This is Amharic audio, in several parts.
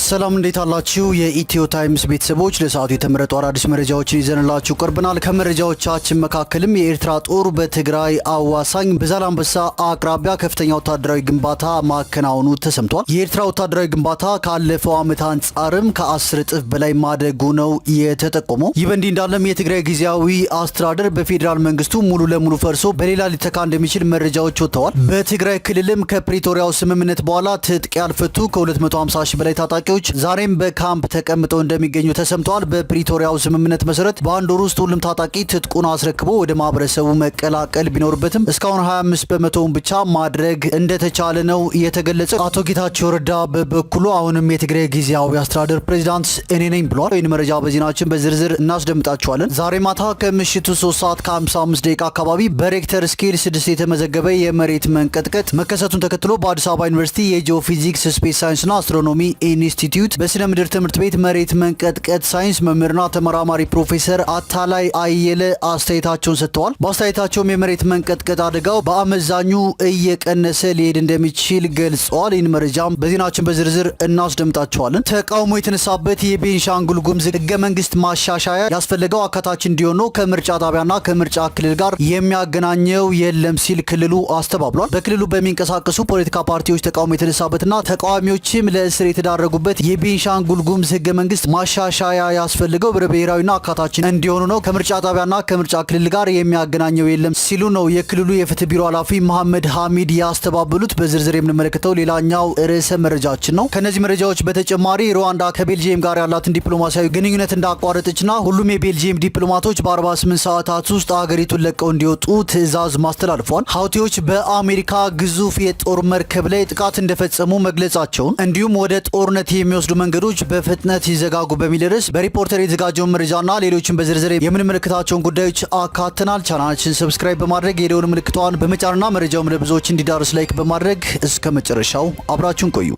ሰላም እንዴት አላችሁ የኢትዮ ታይምስ ቤተሰቦች ለሰዓቱ የተመረጡ አዳዲስ መረጃዎችን ይዘንላችሁ ቀርበናል። ከመረጃዎቻችን መካከልም የኤርትራ ጦር በትግራይ አዋሳኝ በዛላምበሳ አቅራቢያ ከፍተኛ ወታደራዊ ግንባታ ማከናወኑ ተሰምቷል። የኤርትራ ወታደራዊ ግንባታ ካለፈው ዓመት አንጻርም ከ10 እጥፍ በላይ ማደጉ ነው የተጠቆመው። ይህ በእንዲህ እንዳለም የትግራይ ጊዜያዊ አስተዳደር በፌዴራል መንግስቱ ሙሉ ለሙሉ ፈርሶ በሌላ ሊተካ እንደሚችል መረጃዎች ወጥተዋል። በትግራይ ክልልም ከፕሪቶሪያው ስምምነት በኋላ ትጥቅ ያልፈቱ ከ250 ሺህ በላይ ታጣቂዎች ዛሬም በካምፕ ተቀምጠው እንደሚገኙ ተሰምተዋል። በፕሪቶሪያው ስምምነት መሰረት በአንድ ወር ውስጥ ሁሉም ታጣቂ ትጥቁን አስረክቦ ወደ ማህበረሰቡ መቀላቀል ቢኖርበትም እስካሁን 25 በመቶውን ብቻ ማድረግ እንደተቻለ ነው የተገለጸው። አቶ ጌታቸው ረዳ በበኩሉ አሁንም የትግራይ ጊዜያዊ አስተዳደር ፕሬዝዳንት እኔ ነኝ ብሏል። ይህን መረጃ በዜናችን በዝርዝር እናስደምጣችኋለን። ዛሬ ማታ ከምሽቱ 3 ሰዓት ከ55 ደቂቃ አካባቢ በሬክተር ስኬል 6 የተመዘገበ የመሬት መንቀጥቀጥ መከሰቱን ተከትሎ በአዲስ አበባ ዩኒቨርሲቲ የጂኦፊዚክስ ስፔስ ሳይንስና አስትሮኖሚ ኢንስቲትዩት በስነ ምድር ትምህርት ቤት መሬት መንቀጥቀጥ ሳይንስ መምህርና ተመራማሪ ፕሮፌሰር አታላይ አየለ አስተያየታቸውን ሰጥተዋል። በአስተያየታቸውም የመሬት መንቀጥቀጥ አደጋው በአመዛኙ እየቀነሰ ሊሄድ እንደሚችል ገልጸዋል። ይህን መረጃም በዜናችን በዝርዝር እናስደምጣቸዋለን። ተቃውሞ የተነሳበት የቤንሻንጉል ጉሙዝ ህገ መንግስት ማሻሻያ ያስፈለገው አካታች እንዲሆን ነው። ከምርጫ ጣቢያና ከምርጫ ክልል ጋር የሚያገናኘው የለም ሲል ክልሉ አስተባብሏል። በክልሉ በሚንቀሳቀሱ ፖለቲካ ፓርቲዎች ተቃውሞ የተነሳበትና ተቃዋሚዎችም ለእስር የተዳረጉበት የቤንሻንጉል ጉሙዝ ህገ መንግስት ማሻሻያ ያስፈልገው ብሔራዊና አካታችን እንዲሆኑ ነው። ከምርጫ ጣቢያና ከምርጫ ክልል ጋር የሚያገናኘው የለም ሲሉ ነው የክልሉ የፍትህ ቢሮ ኃላፊ መሐመድ ሐሚድ ያስተባበሉት። በዝርዝር የምንመለከተው ሌላኛው ርዕሰ መረጃችን ነው። ከነዚህ መረጃዎች በተጨማሪ ሩዋንዳ ከቤልጂየም ጋር ያላትን ዲፕሎማሲያዊ ግንኙነት እንዳቋረጠችና ሁሉም የቤልጂየም ዲፕሎማቶች በ48 ሰዓታት ውስጥ አገሪቱን ለቀው እንዲወጡ ትዕዛዝ ማስተላልፏል። ሀውቲዎች በአሜሪካ ግዙፍ የጦር መርከብ ላይ ጥቃት እንደፈጸሙ መግለጻቸውን እንዲሁም ወደ ጦርነት የሚወስዱ መንገዶች በፍጥነት ይዘጋጉ በሚል ርዕስ በሪፖርተር የተዘጋጀውን መረጃና ሌሎችን በዝርዝር የምንመለከታቸውን ጉዳዮች አካተናል። ቻናላችን ሰብስክራይብ በማድረግ የደወል ምልክቷን በመጫንና መረጃውም ለብዙዎች እንዲዳርስ ላይክ በማድረግ እስከ መጨረሻው አብራችሁን ቆዩ።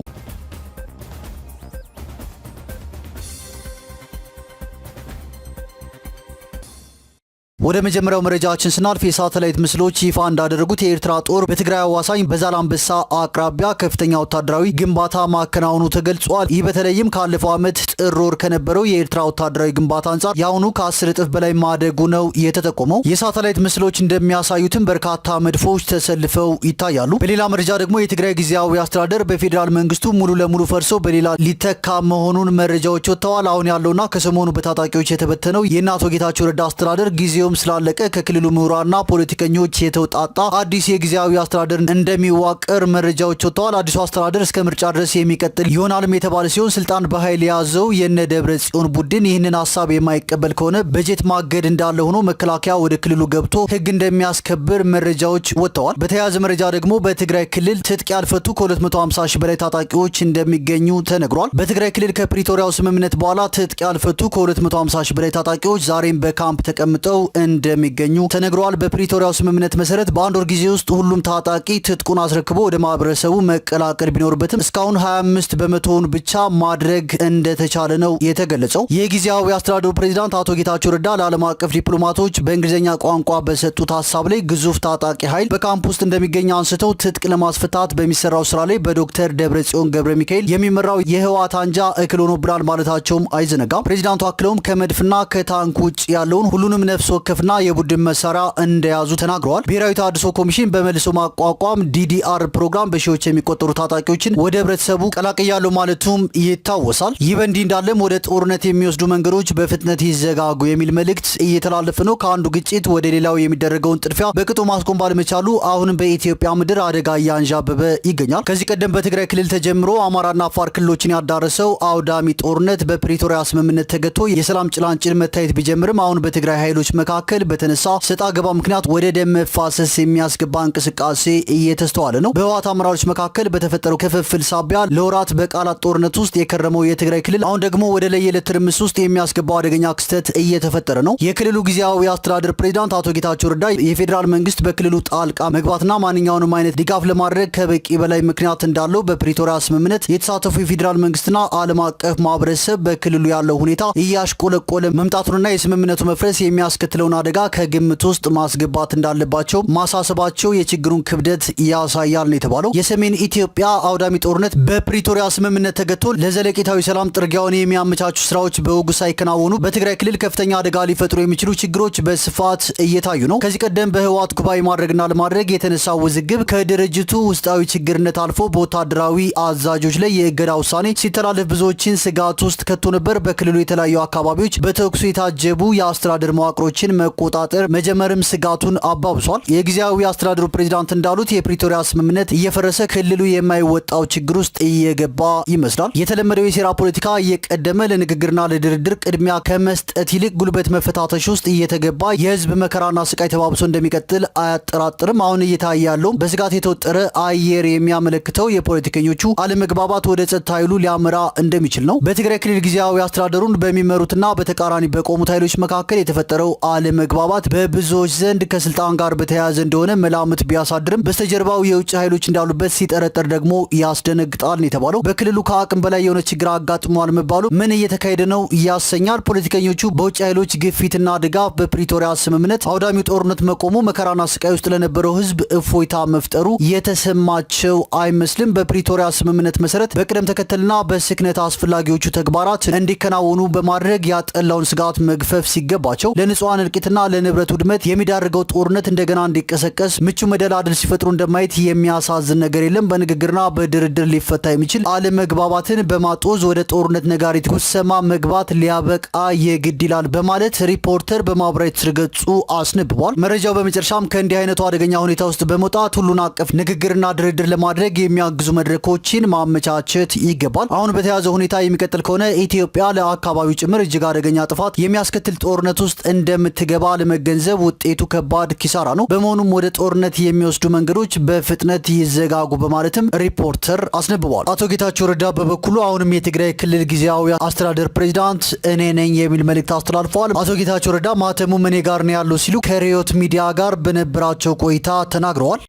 ወደ መጀመሪያው መረጃችን ስናልፍ የሳተላይት ምስሎች ይፋ እንዳደረጉት የኤርትራ ጦር በትግራይ አዋሳኝ በዛላምበሳ አቅራቢያ ከፍተኛ ወታደራዊ ግንባታ ማከናወኑ ተገልጿል። ይህ በተለይም ካለፈው ዓመት ጥር ወር ከነበረው የኤርትራ ወታደራዊ ግንባታ አንጻር የአሁኑ ከ10 እጥፍ በላይ ማደጉ ነው የተጠቆመው። የሳተላይት ምስሎች እንደሚያሳዩትም በርካታ መድፎች ተሰልፈው ይታያሉ። በሌላ መረጃ ደግሞ የትግራይ ጊዜያዊ አስተዳደር በፌዴራል መንግስቱ ሙሉ ለሙሉ ፈርሶ በሌላ ሊተካ መሆኑን መረጃዎች ወጥተዋል። አሁን ያለውና ከሰሞኑ በታጣቂዎች የተበተነው የእነ አቶ ጌታቸው ረዳ አስተዳደር ጊዜው ስላለቀ ከክልሉ ምሁራንና ፖለቲከኞች የተውጣጣ አዲስ የጊዜያዊ አስተዳደር እንደሚዋቀር መረጃዎች ወጥተዋል። አዲሱ አስተዳደር እስከ ምርጫ ድረስ የሚቀጥል ይሆናልም የተባለ ሲሆን ስልጣን በኃይል የያዘው የነ ደብረ ጽዮን ቡድን ይህንን ሀሳብ የማይቀበል ከሆነ በጀት ማገድ እንዳለ ሆኖ መከላከያ ወደ ክልሉ ገብቶ ህግ እንደሚያስከብር መረጃዎች ወጥተዋል። በተያያዘ መረጃ ደግሞ በትግራይ ክልል ትጥቅ ያልፈቱ ከ250 ሺህ በላይ ታጣቂዎች እንደሚገኙ ተነግሯል። በትግራይ ክልል ከፕሪቶሪያው ስምምነት በኋላ ትጥቅ ያልፈቱ ከ250 ሺህ በላይ ታጣቂዎች ዛሬም በካምፕ ተቀምጠው እንደሚገኙ ተነግሯል። በፕሪቶሪያው ስምምነት መሰረት በአንድ ወር ጊዜ ውስጥ ሁሉም ታጣቂ ትጥቁን አስረክቦ ወደ ማህበረሰቡ መቀላቀል ቢኖርበትም እስካሁን 25 በመቶውን ብቻ ማድረግ እንደተቻለ ነው የተገለጸው። የጊዜያዊ አስተዳደሩ ፕሬዝዳንት አቶ ጌታቸው ረዳ ለዓለም አቀፍ ዲፕሎማቶች በእንግሊዝኛ ቋንቋ በሰጡት ሀሳብ ላይ ግዙፍ ታጣቂ ኃይል በካምፕ ውስጥ እንደሚገኝ አንስተው ትጥቅ ለማስፈታት በሚሰራው ስራ ላይ በዶክተር ደብረጽዮን ገብረ ሚካኤል የሚመራው የህወሓት አንጃ እክል ሆኖብናል ማለታቸውም አይዘነጋም። ፕሬዝዳንቱ አክለውም ከመድፍና ከታንክ ውጭ ያለውን ሁሉንም ነፍስ ወከፍና የቡድን መሳሪያ እንደያዙ ተናግረዋል። ብሔራዊ ተሃድሶ ኮሚሽን በመልሶ ማቋቋም ዲዲአር ፕሮግራም በሺዎች የሚቆጠሩ ታጣቂዎችን ወደ ህብረተሰቡ ቀላቅያሉ ማለቱም ይታወሳል። ይህ በእንዲህ እንዳለም ወደ ጦርነት የሚወስዱ መንገዶች በፍጥነት ይዘጋጉ የሚል መልእክት እየተላለፈ ነው። ከአንዱ ግጭት ወደ ሌላው የሚደረገውን ጥድፊያ በቅጡ ማስቆም ባለመቻሉ አሁንም በኢትዮጵያ ምድር አደጋ እያንዣበበ ይገኛል። ከዚህ ቀደም በትግራይ ክልል ተጀምሮ አማራና አፋር ክልሎችን ያዳረሰው አውዳሚ ጦርነት በፕሪቶሪያ ስምምነት ተገቶ የሰላም ጭላንጭል መታየት ቢጀምርም አሁን በትግራይ ኃይሎች መካከል በተነሳ ሰጣ ገባ ምክንያት ወደ ደም መፋሰስ የሚያስገባ እንቅስቃሴ እየተስተዋለ ነው። በህወሓት አመራሮች መካከል በተፈጠረው ክፍፍል ሳቢያ ለወራት በቃላት ጦርነት ውስጥ የከረመው የትግራይ ክልል አሁን ደግሞ ወደ ለየለት ትርምስ ውስጥ የሚያስገባው አደገኛ ክስተት እየተፈጠረ ነው። የክልሉ ጊዜያዊ አስተዳደር ፕሬዝዳንት አቶ ጌታቸው ረዳ የፌዴራል መንግስት በክልሉ ጣልቃ መግባትና ማንኛውንም አይነት ድጋፍ ለማድረግ ከበቂ በላይ ምክንያት እንዳለው በፕሪቶሪያ ስምምነት የተሳተፉ የፌዴራል መንግስትና ዓለም አቀፍ ማህበረሰብ በክልሉ ያለው ሁኔታ እያሽቆለቆለ መምጣቱንና የስምምነቱ መፍረስ የሚያስከትለውን የሚያጋጥመውን አደጋ ከግምት ውስጥ ማስገባት እንዳለባቸው ማሳሰባቸው የችግሩን ክብደት ያሳያል ነው የተባለው። የሰሜን ኢትዮጵያ አውዳሚ ጦርነት በፕሪቶሪያ ስምምነት ተገቶ ለዘለቄታዊ ሰላም ጥርጊያውን የሚያመቻቹ ስራዎች በወጉ ሳይከናወኑ በትግራይ ክልል ከፍተኛ አደጋ ሊፈጥሩ የሚችሉ ችግሮች በስፋት እየታዩ ነው። ከዚህ ቀደም በህወሓት ጉባኤ ማድረግና ለማድረግ የተነሳው ውዝግብ ከድርጅቱ ውስጣዊ ችግርነት አልፎ በወታደራዊ አዛዦች ላይ የእገዳ ውሳኔ ሲተላለፍ ብዙዎችን ስጋት ውስጥ ከቶ ነበር። በክልሉ የተለያዩ አካባቢዎች በተኩሱ የታጀቡ የአስተዳደር መዋቅሮችን መቆጣጠር መጀመርም ስጋቱን አባብሷል። የጊዜያዊ አስተዳደሩ ፕሬዝዳንት እንዳሉት የፕሪቶሪያ ስምምነት እየፈረሰ ክልሉ የማይወጣው ችግር ውስጥ እየገባ ይመስላል። የተለመደው የሴራ ፖለቲካ እየቀደመ ለንግግርና ለድርድር ቅድሚያ ከመስጠት ይልቅ ጉልበት መፈታተሽ ውስጥ እየተገባ የህዝብ መከራና ስቃይ ተባብሶ እንደሚቀጥል አያጠራጥርም። አሁን እየታየ ያለው በስጋት የተወጠረ አየር የሚያመለክተው የፖለቲከኞቹ አለመግባባት ወደ ጸጥታ ኃይሉ ሊያመራ እንደሚችል ነው። በትግራይ ክልል ጊዜያዊ አስተዳደሩን በሚመሩትና በተቃራኒ በቆሙት ኃይሎች መካከል የተፈጠረው አለመግባባት በብዙዎች ዘንድ ከስልጣን ጋር በተያያዘ እንደሆነ መላምት ቢያሳድርም በስተጀርባው የውጭ ኃይሎች እንዳሉበት ሲጠረጠር ደግሞ ያስደነግጣል ነው የተባለው። በክልሉ ከአቅም በላይ የሆነ ችግር አጋጥሟል መባሉ ምን እየተካሄደ ነው ያሰኛል። ፖለቲከኞቹ በውጭ ኃይሎች ግፊትና ድጋፍ በፕሪቶሪያ ስምምነት አውዳሚው ጦርነት መቆሙ መከራና ስቃይ ውስጥ ለነበረው ህዝብ እፎይታ መፍጠሩ የተሰማቸው አይመስልም። በፕሪቶሪያ ስምምነት መሰረት በቅደም ተከተልና በስክነት አስፈላጊዎቹ ተግባራት እንዲከናወኑ በማድረግ ያጠላውን ስጋት መግፈፍ ሲገባቸው ለንጹሃን እልቂትና ለንብረት ውድመት የሚዳርገው ጦርነት እንደገና እንዲቀሰቀስ ምቹ መደላድል ሲፈጥሩ እንደማየት የሚያሳዝን ነገር የለም። በንግግርና በድርድር ሊፈታ የሚችል አለመግባባትን በማጦዝ ወደ ጦርነት ነጋሪት ጉሰማ መግባት ሊያበቃ የግድ ይላል በማለት ሪፖርተር በማህበራዊ ድረገጹ አስነብቧል። መረጃው በመጨረሻም ከእንዲህ አይነቱ አደገኛ ሁኔታ ውስጥ በመውጣት ሁሉን አቀፍ ንግግርና ድርድር ለማድረግ የሚያግዙ መድረኮችን ማመቻቸት ይገባል። አሁን በተያዘው ሁኔታ የሚቀጥል ከሆነ ኢትዮጵያ ለአካባቢው ጭምር እጅግ አደገኛ ጥፋት የሚያስከትል ጦርነት ውስጥ እንደምትገባ ለመገንዘብ ውጤቱ ከባድ ኪሳራ ነው። በመሆኑም ወደ ጦርነት የሚወስዱ መንገዶች በፍጥነት ይዘጋጉ በማለትም ሪፖርተር አስነብቧል። አቶ ጌታቸው ረዳ በበኩሉ አሁንም የትግራይ ክልል ጊዜያዊ አስተዳደር ፕሬዝዳንት እኔ ነኝ የሚል መልእክት አስተላልፈዋል። አቶ ጌታቸው ረዳ ማህተሙም እኔ ጋር ነው ያለው ሲሉ ከሪዮት ሚዲያ ጋር በነበራቸው ቆይታ ተናግረዋል።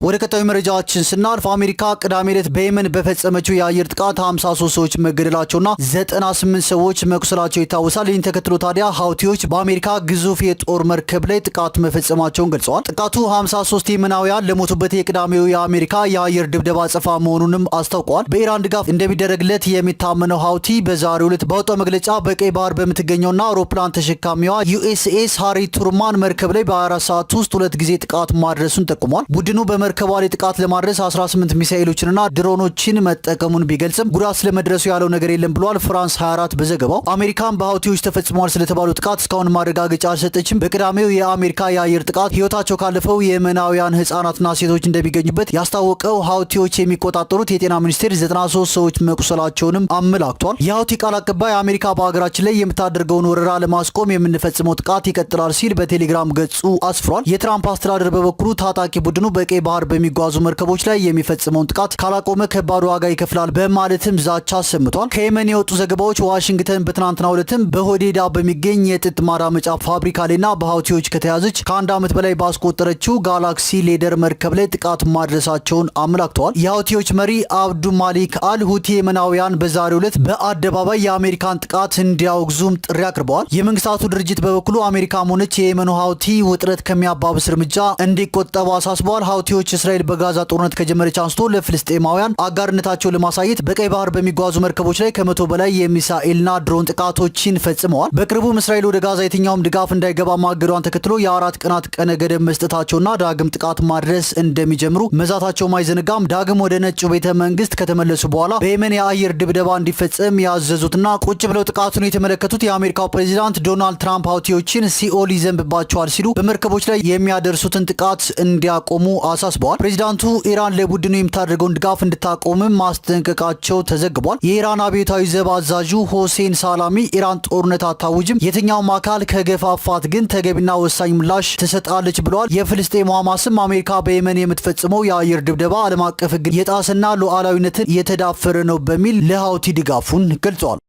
ወደ ቀጣዩ መረጃችን ስናልፍ አሜሪካ ቅዳሜ ዕለት በየመን በፈጸመችው የአየር ጥቃት 53 ሰዎች መገደላቸውና 98 ሰዎች መቁሰላቸው ይታወሳል። ይህን ተከትሎ ታዲያ ሀውቲዎች በአሜሪካ ግዙፍ የጦር መርከብ ላይ ጥቃት መፈጸማቸውን ገልጸዋል። ጥቃቱ 53 የመናውያን ለሞቱበት የቅዳሜው የአሜሪካ የአየር ድብደባ አጸፋ መሆኑንም አስታውቀዋል። በኢራን ድጋፍ እንደሚደረግለት የሚታመነው ሀውቲ በዛሬው ዕለት ባወጣው መግለጫ በቀይ ባህር በምትገኘውና አውሮፕላን ተሸካሚዋ ዩኤስኤስ ሃሪ ቱርማን መርከብ ላይ በ24 ሰዓት ውስጥ 2 ጊዜ ጥቃት ማድረሱን ጠቁሟል። ቡድኑ በመርከቧ ላይ ጥቃት ለማድረስ 18 ሚሳኤሎችንና ድሮኖችን መጠቀሙን ቢገልጽም ጉዳት ስለመድረሱ ያለው ነገር የለም ብሏል። ፍራንስ 24 በዘገባው አሜሪካን በሀውቲዎች ተፈጽሟል ስለተባለው ጥቃት እስካሁን ማረጋገጫ አልሰጠችም። በቅዳሜው የአሜሪካ የአየር ጥቃት ህይወታቸው ካለፈው የመናውያን ህጻናትና ሴቶች እንደሚገኙበት ያስታወቀው ሀውቲዎች የሚቆጣጠሩት የጤና ሚኒስቴር 93 ሰዎች መቁሰላቸውንም አመላክቷል። የሀውቲ ቃል አቀባይ አሜሪካ በሀገራችን ላይ የምታደርገውን ወረራ ለማስቆም የምንፈጽመው ጥቃት ይቀጥላል ሲል በቴሌግራም ገጹ አስፍሯል። የትራምፕ አስተዳደር በበኩሉ ታጣቂ ቡድኑ በቀይ ባህር በሚጓዙ መርከቦች ላይ የሚፈጽመውን ጥቃት ካላቆመ ከባድ ዋጋ ይከፍላል በማለትም ዛቻ አሰምቷል። ከየመን የወጡ ዘገባዎች ዋሽንግተን በትናንትናው ዕለትም በሆዴዳ በሚገኝ የጥጥ ማዳመጫ ፋብሪካ ላይና በሀውቲዎች ከተያዘች ከአንድ ዓመት በላይ ባስቆጠረችው ጋላክሲ ሌደር መርከብ ላይ ጥቃት ማድረሳቸውን አመላክተዋል። የሀውቲዎች መሪ አብዱ ማሊክ አል ሁቲ የመናውያን በዛሬው ዕለት በአደባባይ የአሜሪካን ጥቃት እንዲያወግዙም ጥሪ አቅርበዋል። የመንግስታቱ ድርጅት በበኩሉ አሜሪካም ሆነች የየመኑ ሀውቲ ውጥረት ከሚያባብስ እርምጃ እንዲቆጠቡ አሳስበዋል። ሀውቲዎች እስራኤል በጋዛ ጦርነት ከጀመረች አንስቶ ለፍልስጤማውያን አጋርነታቸውን ለማሳየት በቀይ ባህር በሚጓዙ መርከቦች ላይ ከ100 በላይ የሚሳኤልና ድሮን ጥቃቶችን ፈጽመዋል። በቅርቡም እስራኤል ወደ ጋዛ የትኛውም ድጋፍ እንዳይገባ ማገዷን ተከትሎ የ4 ቀናት ቀነ ገደብ መስጠታቸውና ዳግም ጥቃት ማድረስ እንደሚጀምሩ መዛታቸውም አይዘነጋም። ዳግም ወደ ነጩ ቤተ መንግስት ከተመለሱ በኋላ በየመን የአየር ድብደባ እንዲፈጸም ያዘዙትና ቁጭ ብለው ጥቃቱን የተመለከቱት የአሜሪካው ፕሬዚዳንት ዶናልድ ትራምፕ ሀውቲዎችን ሲኦል ይዘንብባቸዋል ሲሉ በመርከቦች ላይ የሚያደርሱትን ጥቃት እንዲያቆሙ አሳስበዋል። ፕሬዚዳንቱ ኢራን ለቡድኑ የምታደርገውን ድጋፍ እንድታቆምም ማስጠንቀቃቸው ተዘግቧል። የኢራን አብዮታዊ ዘብ አዛዡ ሆሴን ሳላሚ ኢራን ጦርነት አታውጅም፣ የትኛውም አካል ከገፋፋት ግን ተገቢና ወሳኝ ምላሽ ትሰጣለች ብለዋል። የፍልስጤም ሐማስም አሜሪካ በየመን የምትፈጽመው የአየር ድብደባ ዓለም አቀፍ ሕግን የጣሰና ሉዓላዊነትን የተዳፈረ ነው በሚል ለሀውቲ ድጋፉን ገልጿል።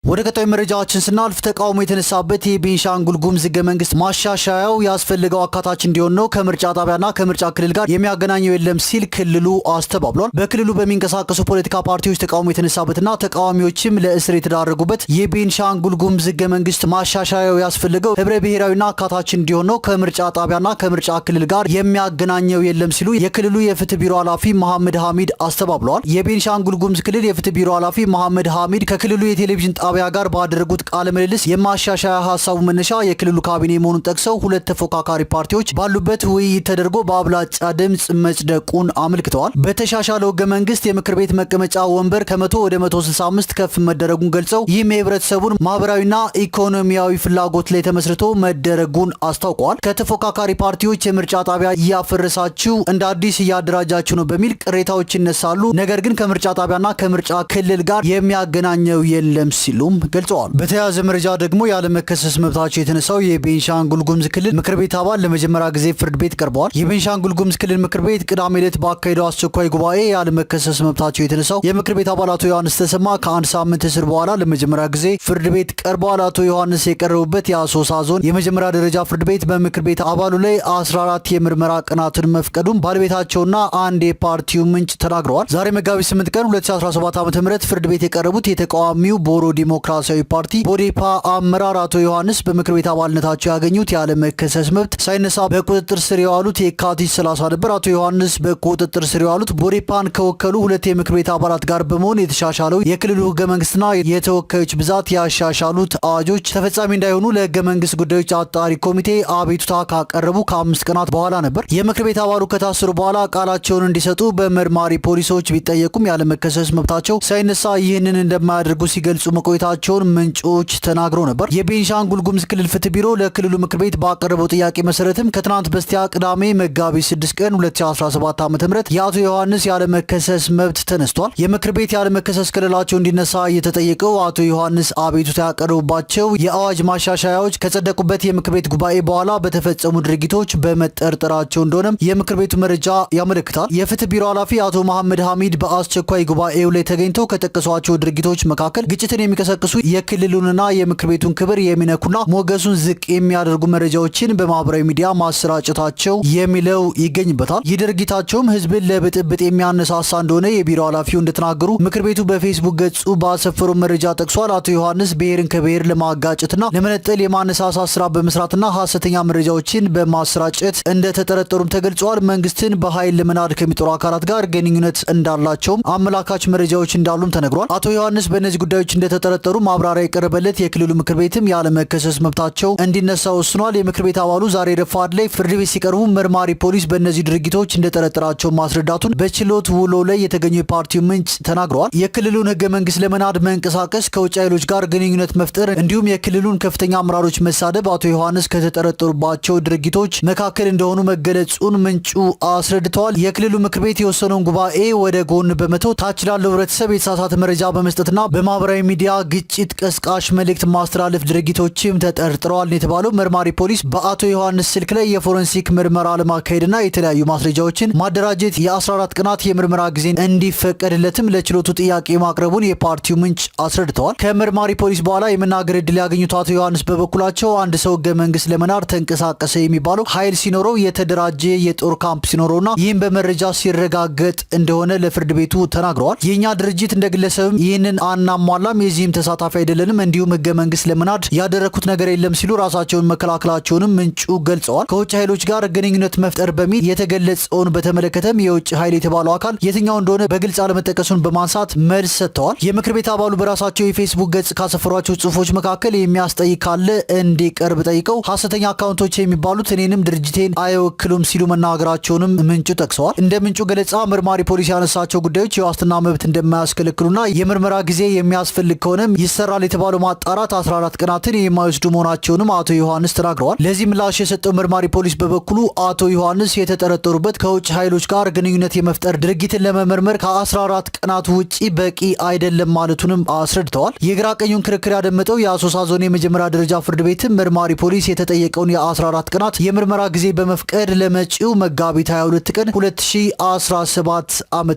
ወደ ቀጣዩ መረጃችን ስናልፍ ተቃውሞ የተነሳበት የቤንሻንጉል ጉሙዝ ህገ መንግስት ማሻሻያው ያስፈልገው አካታች እንዲሆን ነው፣ ከምርጫ ጣቢያና ከምርጫ ክልል ጋር የሚያገናኘው የለም ሲል ክልሉ አስተባብሏል። በክልሉ በሚንቀሳቀሱ ፖለቲካ ፓርቲዎች ተቃውሞ የተነሳበትና ተቃዋሚዎችም ለእስር የተዳረጉበት የቤንሻንጉል ጉሙዝ ህገ መንግስት ማሻሻያው ያስፈልገው ህብረ ብሔራዊና አካታች እንዲሆን ነው፣ ከምርጫ ጣቢያና ከምርጫ ክልል ጋር የሚያገናኘው የለም ሲሉ የክልሉ የፍትህ ቢሮ ኃላፊ መሐመድ ሐሚድ አስተባብለዋል። የቤንሻንጉል ጉሙዝ ክልል የፍትህ ቢሮ ኃላፊ መሐመድ ሐሚድ ከክልሉ የቴሌቪዥን ጣቢያ ጋር ባደረጉት ቃለ ምልልስ የማሻሻያ ሐሳቡ መነሻ የክልሉ ካቢኔ መሆኑን ጠቅሰው ሁለት ተፎካካሪ ፓርቲዎች ባሉበት ውይይት ተደርጎ በአብላጫ ድምጽ መጽደቁን አመልክተዋል። በተሻሻለው ህገ መንግስት የምክር ቤት መቀመጫ ወንበር ከ100 ወደ 165 ከፍ መደረጉን ገልጸው ይህም የህብረተሰቡን ማህበራዊና ኢኮኖሚያዊ ፍላጎት ላይ ተመስርቶ መደረጉን አስታውቀዋል። ከተፎካካሪ ፓርቲዎች የምርጫ ጣቢያ እያፈረሳችሁ እንደ አዲስ እያደራጃችሁ ነው በሚል ቅሬታዎች ይነሳሉ፣ ነገር ግን ከምርጫ ጣቢያና ከምርጫ ክልል ጋር የሚያገናኘው የለም ሲሉም ገልጸዋል። በተያያዘ መረጃ ደግሞ ያለመከሰስ መብታቸው የተነሳው የቤንሻንጉል ጉሙዝ ክልል ምክር ቤት አባል ለመጀመሪያ ጊዜ ፍርድ ቤት ቀርበዋል። የቤንሻንጉል ጉሙዝ ክልል ምክር ቤት ቅዳሜ ዕለት ባካሄደው አስቸኳይ ጉባኤ ያለመከሰስ መብታቸው የተነሳው የምክር ቤት አባል አቶ ዮሐንስ ተሰማ ከአንድ ሳምንት እስር በኋላ ለመጀመሪያ ጊዜ ፍርድ ቤት ቀርበዋል። አቶ ዮሐንስ የቀረቡበት የአሶሳ ዞን የመጀመሪያ ደረጃ ፍርድ ቤት በምክር ቤት አባሉ ላይ 14 የምርመራ ቀናትን መፍቀዱን ባለቤታቸውና አንድ የፓርቲው ምንጭ ተናግረዋል። ዛሬ መጋቢት 8 ቀን 2017 ዓ.ም ፍርድ ቤት የቀረቡት የተቃዋሚው ቦሮ ዲሞክራሲያዊ ፓርቲ ቦዴፓ አመራር አቶ ዮሐንስ በምክር ቤት አባልነታቸው ያገኙት ያለመከሰስ መብት ሳይነሳ በቁጥጥር ስር የዋሉት የካቲት 30 ነበር። አቶ ዮሐንስ በቁጥጥር ስር የዋሉት ቦዴፓን ከወከሉ ሁለት የምክር ቤት አባላት ጋር በመሆን የተሻሻለው የክልሉ ህገ መንግስትና የተወካዮች ብዛት ያሻሻሉት አዋጆች ተፈጻሚ እንዳይሆኑ ለህገ መንግስት ጉዳዮች አጣሪ ኮሚቴ አቤቱታ ካቀረቡ ከ5 ቀናት በኋላ ነበር። የምክር ቤት አባሉ ከታሰሩ በኋላ ቃላቸውን እንዲሰጡ በመርማሪ ፖሊሶች ቢጠየቁም ያለመከሰስ መብታቸው ሳይነሳ ይህንን እንደማያደርጉ ሲገልጹ መቆየታቸውን ምንጮች ተናግረው ነበር። የቤንሻንጉል ጉሙዝ ክልል ፍትህ ቢሮ ለክልሉ ምክር ቤት ባቀረበው ጥያቄ መሰረትም ከትናንት በስቲያ ቅዳሜ መጋቢት 6 ቀን 2017 ዓ.ም የአቶ ዮሐንስ ያለመከሰስ መብት ተነስቷል። የምክር ቤት ያለመከሰስ ክልላቸው እንዲነሳ የተጠየቀው አቶ ዮሐንስ አቤቱታ ያቀረቡባቸው የአዋጅ ማሻሻያዎች ከጸደቁበት የምክር ቤት ጉባኤ በኋላ በተፈጸሙ ድርጊቶች በመጠርጠራቸው እንደሆነም የምክር ቤቱ መረጃ ያመለክታል። የፍትህ ቢሮ ኃላፊ አቶ መሐመድ ሐሚድ በአስቸኳይ ጉባኤው ላይ ተገኝተው ከጠቀሷቸው ድርጊቶች መካከል ግጭትን የሚቀሰቅሱ የክልሉንና የምክር ቤቱን ክብር የሚነኩና ሞገሱን ዝቅ የሚያደርጉ መረጃዎችን በማህበራዊ ሚዲያ ማሰራጨታቸው የሚለው ይገኝበታል። ይህ ድርጊታቸውም ህዝብን ለብጥብጥ የሚያነሳሳ እንደሆነ የቢሮ ኃላፊው እንደተናገሩ ምክር ቤቱ በፌስቡክ ገጹ ባሰፈረው መረጃ ጠቅሷል። አቶ ዮሐንስ ብሔርን ከብሔር ለማጋጨትና ለመነጠል የማነሳሳት ስራ በመስራትና ሐሰተኛ መረጃዎችን በማሰራጨት እንደተጠረጠሩም ተገልጿል። መንግስትን በኃይል ለመናድ ከሚጠሩ አካላት ጋር ግንኙነት እንዳላቸውም አመላካች መረጃዎች እንዳሉም ተነግሯል። አቶ ዮሐንስ በእነዚህ ጉዳዮች እንደተጠረጠሩ ማብራሪያ የቀረበለት የክልሉ ምክር ቤትም ያለመከሰስ መብታቸው እንዲነሳ ወስኗል። የምክር ቤት አባሉ ዛሬ ረፋድ ላይ ፍርድ ቤት ሲቀርቡ መርማሪ ፖሊስ በእነዚህ ድርጊቶች እንደጠረጠራቸው ማስረዳቱን በችሎት ውሎ ላይ የተገኙ የፓርቲው ምንጭ ተናግረዋል። የክልሉን ህገ መንግስት ለመናድ መንቀሳቀስ፣ ከውጭ ኃይሎች ጋር ግንኙነት መፍጠር እንዲሁም የክልሉን ከፍተኛ አመራሮች መሳደብ አቶ ዮሐንስ ከተጠረጠሩባቸው ድርጊቶች መካከል እንደሆኑ መገለጹን ምንጩ አስረድተዋል። የክልሉ ምክር ቤት የወሰነውን ጉባኤ ወደ ጎን በመተው ታች ላለው ህብረተሰብ የተሳሳተ መረጃ በመስጠትና በማህበራዊ ሚዲያ ግጭት ቀስቃሽ መልእክት ማስተላለፍ ድርጊቶችም ተጠርጥረዋል የተባለው መርማሪ ፖሊስ በአቶ ዮሐንስ ስልክ ላይ የፎረንሲክ ምርመራ ለማካሄድና የተለያዩ ማስረጃዎችን ማደራጀት የ14 ቀናት የምርመራ ጊዜ እንዲፈቀድለትም ለችሎቱ ጥያቄ ማቅረቡን የፓርቲው ምንጭ አስረድተዋል። ከመርማሪ ፖሊስ በኋላ የመናገር ዕድል ያገኙት አቶ ዮሐንስ በበኩላቸው አንድ ሰው ህገ መንግስት ለመናድ ተንቀሳቀሰ የሚባለው ኃይል ሲኖረው፣ የተደራጀ የጦር ካምፕ ሲኖረውና ይህም በመረጃ ሲረጋገጥ እንደሆነ ለፍርድ ቤቱ ተናግረዋል። የእኛ ድርጅት እንደ ግለሰብም ይህንን አናሟላም፣ የዚህም ተሳታፊ አይደለንም፣ እንዲሁም ህገ መንግስት ለመናድ ያደረኩት ነገር የለም ሲሉ ራሳቸውን መከላከላቸውንም ምንጩ ገልጸዋል። ከውጭ ኃይሎች ጋር ግንኙነት መፍጠር በሚል የተገለጸውን በተመለከተም የውጭ ኃይል የተባለው አካል የትኛው እንደሆነ በግልጽ አለመጠቀሱን በማንሳት መልስ ሰጥተዋል። የምክር ቤት አባሉ በራሳቸው የፌስቡክ ገጽ ካሰፈሯቸው ጽሁፎች መካከል የሚያስጠይቅ ካለ እንዲቀርብ ጠይቀው ሐሰተኛ አካውንቶች የሚባሉት እኔንም ድርጅቴን አይወክሉም ሲሉ መናገራቸውንም ምንጩ ጠቅሰዋል። እንደ ምንጩ ገለጻ መርማሪ ፖሊስ ያነሳቸው ጉዳዮች የዋስትና መብት እንደማያስከለክሉና የምርመራ ጊዜ የሚያስፈልግ ከሆነም ይሰራል የተባለው ማጣራት 14 ቀናትን የማይወስዱ መሆናቸውንም አቶ ዮሐንስ ተናግረዋል። ለዚህ ምላሽ የሰጠው መርማሪ ፖሊስ በበኩሉ አቶ ዮሐንስ የተጠረጠሩበት ከውጭ ኃይሎች ጋር ግንኙነት የመፍጠር ድርጊትን ለመመርመር ከ14 ቀናት ውጪ በቂ አይደለም ማለቱንም አስረድተዋል። የግራ ቀኙን ክርክር ያደመጠው የአሶሳ ዞን የመጀመሪያ ደረጃ ፍርድ ቤትም መርማሪ ፖሊስ የተጠየቀውን የ14 ቀናት የምርመራ ጊዜ በመፍቀድ ለመጪው መጋቢት 22 ቀን 2017 ዓ.ም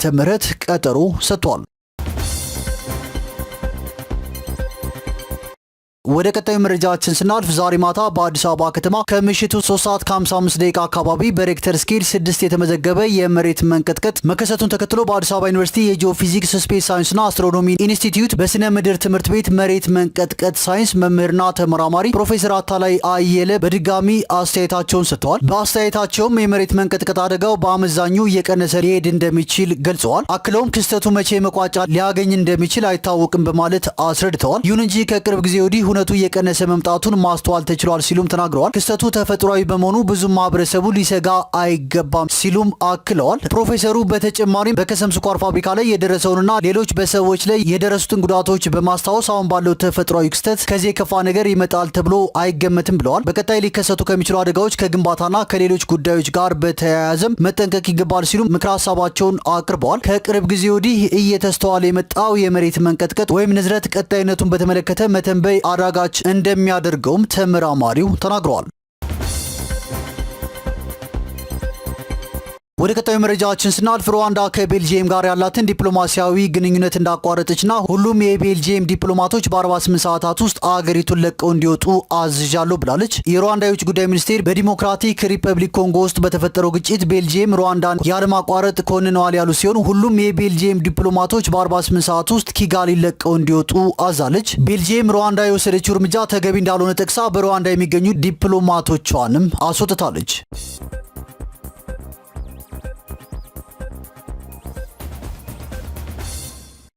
ቀጠሮ ሰጥቷል። ወደ ቀጣዩ መረጃችን ስናልፍ ዛሬ ማታ በአዲስ አበባ ከተማ ከምሽቱ 3 ሰዓት ከ55 ደቂቃ አካባቢ በሬክተር ስኬል 6 የተመዘገበ የመሬት መንቀጥቀጥ መከሰቱን ተከትሎ በአዲስ አበባ ዩኒቨርሲቲ የጂኦፊዚክስ ስፔስ ሳይንስና አስትሮኖሚ ኢንስቲትዩት በስነ ምድር ትምህርት ቤት መሬት መንቀጥቀጥ ሳይንስ መምህርና ተመራማሪ ፕሮፌሰር አታላይ አየለ በድጋሚ አስተያየታቸውን ሰጥተዋል። በአስተያየታቸውም የመሬት መንቀጥቀጥ አደጋው በአመዛኙ እየቀነሰ ሊሄድ እንደሚችል ገልጸዋል። አክለውም ክስተቱ መቼ መቋጫ ሊያገኝ እንደሚችል አይታወቅም በማለት አስረድተዋል። ይሁን እንጂ ከቅርብ ጊዜ ወዲህ ሁነቱ እየቀነሰ መምጣቱን ማስተዋል ተችሏል ሲሉም ተናግረዋል። ክስተቱ ተፈጥሯዊ በመሆኑ ብዙም ማህበረሰቡ ሊሰጋ አይገባም ሲሉም አክለዋል። ፕሮፌሰሩ በተጨማሪም በከሰም ስኳር ፋብሪካ ላይ የደረሰውንና ሌሎች በሰዎች ላይ የደረሱትን ጉዳቶች በማስታወስ አሁን ባለው ተፈጥሯዊ ክስተት ከዚህ የከፋ ነገር ይመጣል ተብሎ አይገመትም ብለዋል። በቀጣይ ሊከሰቱ ከሚችሉ አደጋዎች ከግንባታና ከሌሎች ጉዳዮች ጋር በተያያዘም መጠንቀቅ ይገባል ሲሉ ምክረ ሀሳባቸውን አቅርበዋል። ከቅርብ ጊዜ ወዲህ እየተስተዋለ የመጣው የመሬት መንቀጥቀጥ ወይም ንዝረት ቀጣይነቱን በተመለከተ መተንበይ አዳጋች እንደሚያደርገውም ተመራማሪው ተናግረዋል። ወደ ቀጣዩ መረጃችን ስናልፍ ሩዋንዳ ከቤልጂየም ጋር ያላትን ዲፕሎማሲያዊ ግንኙነት እንዳቋረጠችና ሁሉም የቤልጂየም ዲፕሎማቶች በ48 ሰዓታት ውስጥ አገሪቱን ለቀው እንዲወጡ አዝዣለሁ ብላለች። የሩዋንዳ የውጭ ጉዳይ ሚኒስቴር በዲሞክራቲክ ሪፐብሊክ ኮንጎ ውስጥ በተፈጠረው ግጭት ቤልጂየም ሩዋንዳን ያለማቋረጥ ኮንነዋል ያሉ ሲሆን ሁሉም የቤልጂየም ዲፕሎማቶች በ48 ሰዓት ውስጥ ኪጋሊ ለቀው እንዲወጡ አዛለች። ቤልጂየም ሩዋንዳ የወሰደችው እርምጃ ተገቢ እንዳልሆነ ጠቅሳ በሩዋንዳ የሚገኙ ዲፕሎማቶቿንም አስወጥታለች።